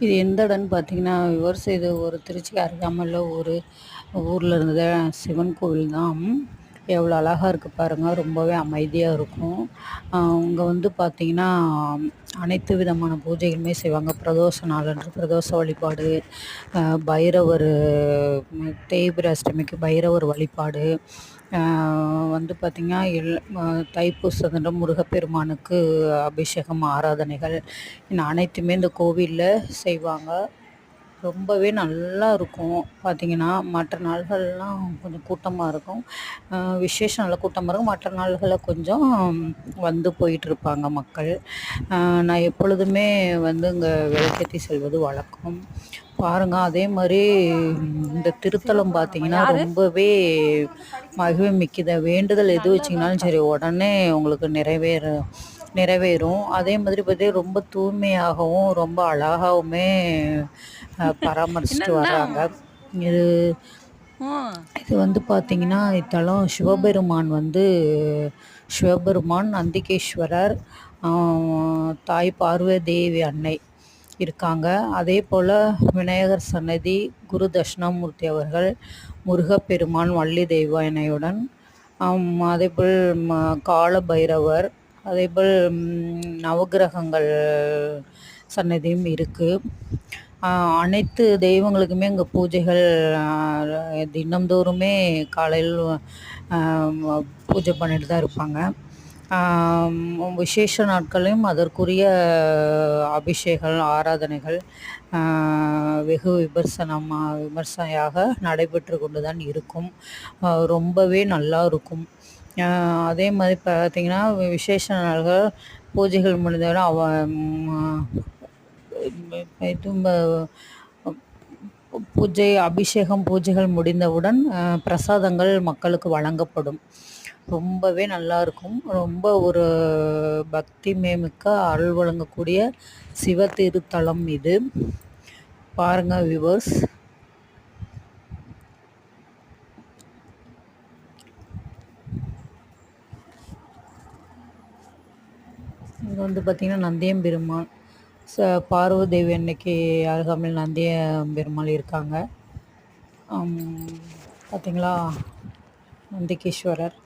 இது எந்த இடம்னு பார்த்தீங்கன்னா, இது ஒரு திருச்சிக்கு அருகாமையில ஒரு ஊர்ல இருந்த சிவன் கோவில் தான். எவ்வளோ அழகா இருக்கு பாருங்க. ரொம்பவே அமைதியா இருக்கும். அங்க வந்து பார்த்தீங்கன்னா, அனைத்து விதமான பூஜைகளுமே செய்வாங்க. பிரதோஷ நாளன்று பிரதோஷ வழிபாடு, பைரவர் தேய்பிறை அஷ்டமிக்கு பைரவர் வழிபாடு, அ வந்து பார்த்திங்கன்னா, தைப்பூசத்தன்று முருகப்பெருமானுக்கு அபிஷேகம், ஆராதனைகள் அனைத்துமே இந்த கோவில்ல செய்வாங்க. ரொம்பவே நல்லா இருக்கும். பார்த்தீங்கன்னா, மற்ற நாள்கள்லாம் கொஞ்சம் கூட்டமா இருக்கும். விசேஷ நாள்ல கூட்டமா இருக்கும். மற்ற நாள்கள்ல கொஞ்சம் வந்து போயிட்டுருப்பாங்க மக்கள். நான் எப்பொழுதுமே வந்து இங்க விளக்கேத்தி செல்வது வழக்கம். பாருங்க, அதே மாரி இந்த திருத்தலம் பார்த்தீங்கன்னா, ரொம்பவே மகிமை மிக்கது. வேண்டுதல் எது வச்சீங்கனாலும் சரி, உடனே உங்களுக்கு நிறைவேறும். அதே மாதிரி பார்த்தீங்கன்னா, ரொம்ப தூய்மையாகவும், ரொம்ப அழகாவுமே பராமரிச்சுட்டு வர்றாங்க. இது இது வந்து பார்த்தீங்கன்னா, இத்தலம் சிவபெருமான், நந்திகேஸ்வரர், ஆ தாய் பார்வதேவி அன்னை இருக்காங்க. அதேபோல விநாயகர் சன்னதி, குரு தட்சிணாமூர்த்தி அவர்கள், முருகப்பெருமான், வள்ளி தெய்வானையுடன், அதேபோல் கால பைரவர், அதேபோல் நவக்கிரகங்கள் சன்னதியும் இருக்குது. அனைத்து தெய்வங்களுக்குமே இங்கே பூஜைகள் தினந்தோறுமே காலையில் பூஜை பண்ணிட்டு தான் இருப்பாங்க. விசேஷ நாட்களையும் அதற்குரிய அபிஷேகம், ஆராதனைகள் வெகு விமர்சையாக நடைபெற்று கொண்டு தான் இருக்கும். ரொம்பவே நல்லா இருக்கும். அதே மாதிரி பார்த்திங்கன்னா, விசேஷ நாள்கள் பூஜைகள் முடிந்தவுடன் பூஜைகள் முடிந்தவுடன் பிரசாதங்கள் மக்களுக்கு வழங்கப்படும். ரொம்பவே நல்லாயிருக்கும். ரொம்ப ஒரு பக்திமயமிக்க அருள் வழங்கக்கூடிய சிவ திருத்தலம் இது. பாருங்க வியூவர்ஸ். இது வந்து பார்த்திங்கன்னா, நந்தியம்பெருமான், பார்வதேவி அன்னைக்கு அருகாமையில் நந்தியம்பெருமாள் இருக்காங்க. பார்த்திங்களா, நந்திகேஸ்வரர்.